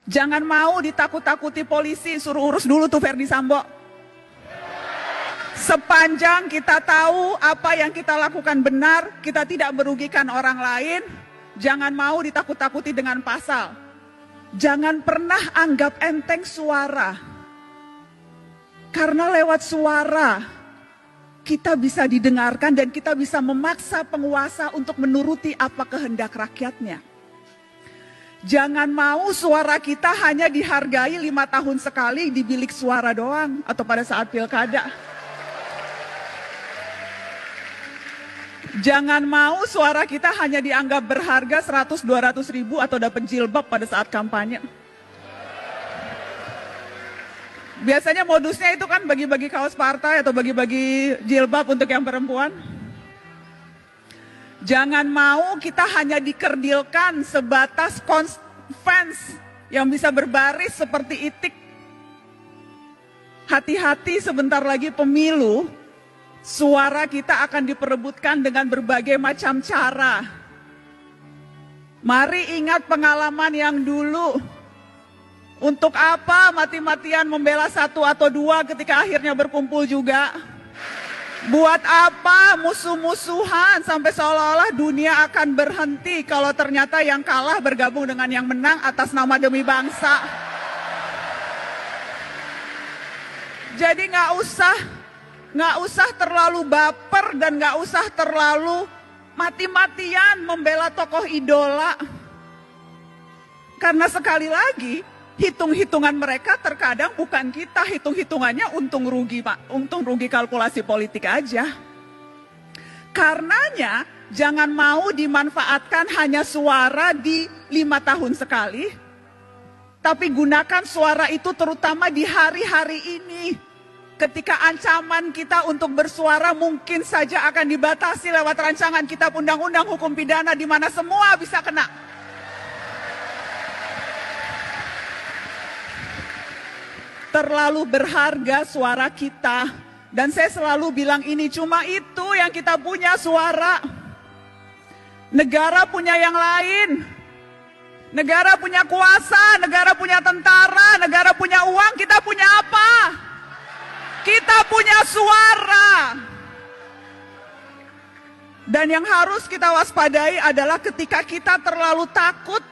Jangan mau ditakut-takuti polisi, suruh urus dulu tuh Verdi Sambo. Sepanjang kita tahu apa yang kita lakukan benar, kita tidak merugikan orang lain, jangan mau ditakut-takuti dengan pasal. Jangan pernah anggap enteng suara. Karena lewat suara, kita bisa didengarkan dan kita bisa memaksa penguasa untuk menuruti apa kehendak rakyatnya. Jangan mau suara kita hanya dihargai 5 tahun sekali di bilik suara doang atau pada saat pilkada. Jangan mau suara kita hanya dianggap berharga 100-200 ribu atau dapat jilbab pada saat kampanye. Biasanya modusnya itu kan bagi-bagi kaos partai atau bagi-bagi jilbab untuk yang perempuan. Jangan mau kita hanya dikerdilkan sebatas fans yang bisa berbaris seperti itik. Hati-hati, sebentar lagi pemilu, suara kita akan diperebutkan dengan berbagai macam cara. Mari ingat pengalaman yang dulu. Untuk apa mati-matian membela 1 atau 2 ketika akhirnya berkumpul juga? Buat apa musuh-musuhan sampai seolah-olah dunia akan berhenti kalau ternyata yang kalah bergabung dengan yang menang atas nama demi bangsa. Jadi nggak usah terlalu baper dan nggak usah terlalu mati-matian membela tokoh idola. Karena sekali lagi, hitung-hitungan mereka terkadang bukan kita, hitung-hitungannya untung rugi, Pak. Untung rugi kalkulasi politik aja. Karenanya jangan mau dimanfaatkan hanya suara di 5 tahun sekali, tapi gunakan suara itu terutama di hari-hari ini. Ketika ancaman kita untuk bersuara mungkin saja akan dibatasi lewat rancangan kitab undang-undang hukum pidana di mana semua bisa kena. Terlalu berharga suara kita. Dan saya selalu bilang ini, cuma itu yang kita punya, suara. Negara punya yang lain. Negara punya kuasa, negara punya tentara, negara punya uang, kita punya apa? Kita punya suara. Dan yang harus kita waspadai adalah ketika kita terlalu takut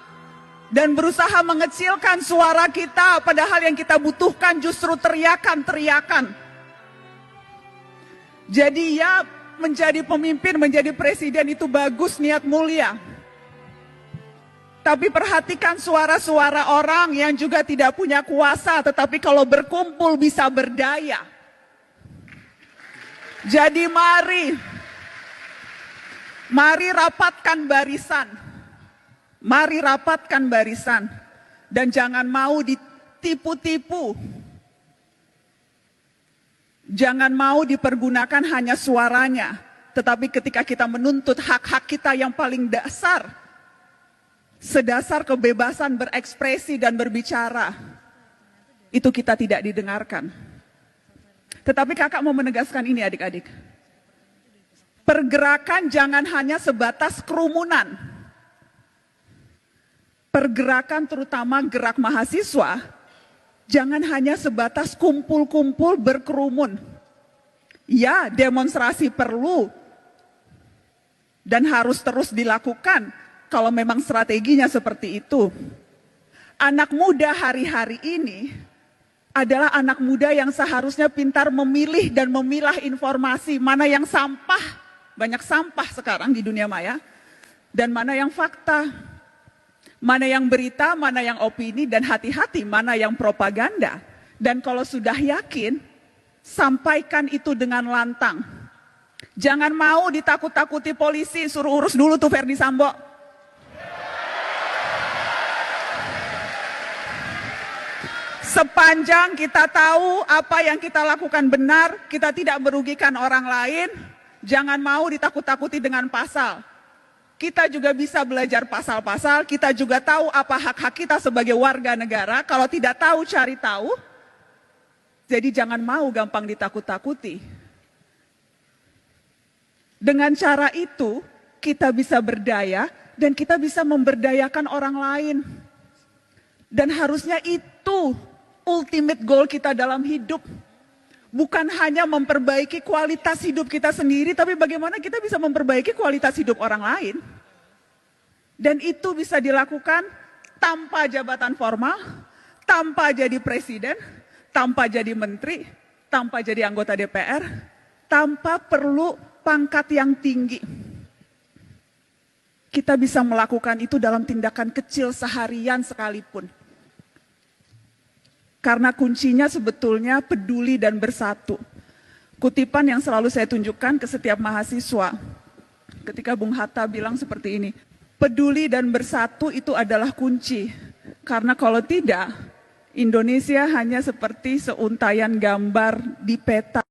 dan berusaha mengecilkan suara kita, padahal yang kita butuhkan justru teriakan-teriakan. Jadi ya, menjadi pemimpin, menjadi presiden itu bagus, niat mulia. Tapi perhatikan suara-suara orang yang juga tidak punya kuasa, tetapi kalau berkumpul bisa berdaya. Jadi mari rapatkan barisan. Mari rapatkan barisan dan jangan mau ditipu-tipu. Jangan mau dipergunakan hanya suaranya, tetapi ketika kita menuntut hak-hak kita yang paling dasar, sedasar kebebasan berekspresi dan berbicara, itu kita tidak didengarkan. Tetapi kakak mau menegaskan ini adik-adik. Pergerakan jangan hanya sebatas kerumunan. Pergerakan terutama gerak mahasiswa, jangan hanya sebatas kumpul-kumpul berkerumun. Ya, demonstrasi perlu dan harus terus dilakukan kalau memang strateginya seperti itu. Anak muda hari-hari ini adalah anak muda yang seharusnya pintar memilih dan memilah informasi, mana yang sampah, banyak sampah sekarang di dunia maya, dan mana yang fakta. Mana yang berita, mana yang opini, dan hati-hati mana yang propaganda. Dan kalau sudah yakin, sampaikan itu dengan lantang. Jangan mau ditakut-takuti polisi, suruh urus dulu tuh Verdi Sambo. Sepanjang kita tahu apa yang kita lakukan benar, kita tidak merugikan orang lain, jangan mau ditakut-takuti dengan pasal. Kita juga bisa belajar pasal-pasal, kita juga tahu apa hak-hak kita sebagai warga negara. Kalau tidak tahu, cari tahu. Jadi jangan mau gampang ditakut-takuti. Dengan cara itu, kita bisa berdaya dan kita bisa memberdayakan orang lain. Dan harusnya itu ultimate goal kita dalam hidup. Bukan hanya memperbaiki kualitas hidup kita sendiri, tapi bagaimana kita bisa memperbaiki kualitas hidup orang lain. Dan itu bisa dilakukan tanpa jabatan formal, tanpa jadi presiden, tanpa jadi menteri, tanpa jadi anggota DPR, tanpa perlu pangkat yang tinggi. Kita bisa melakukan itu dalam tindakan kecil seharian sekalipun. Karena kuncinya sebetulnya peduli dan bersatu. Kutipan yang selalu saya tunjukkan ke setiap mahasiswa, ketika Bung Hatta bilang seperti ini, peduli dan bersatu itu adalah kunci. Karena kalau tidak, Indonesia hanya seperti seuntaian gambar di peta.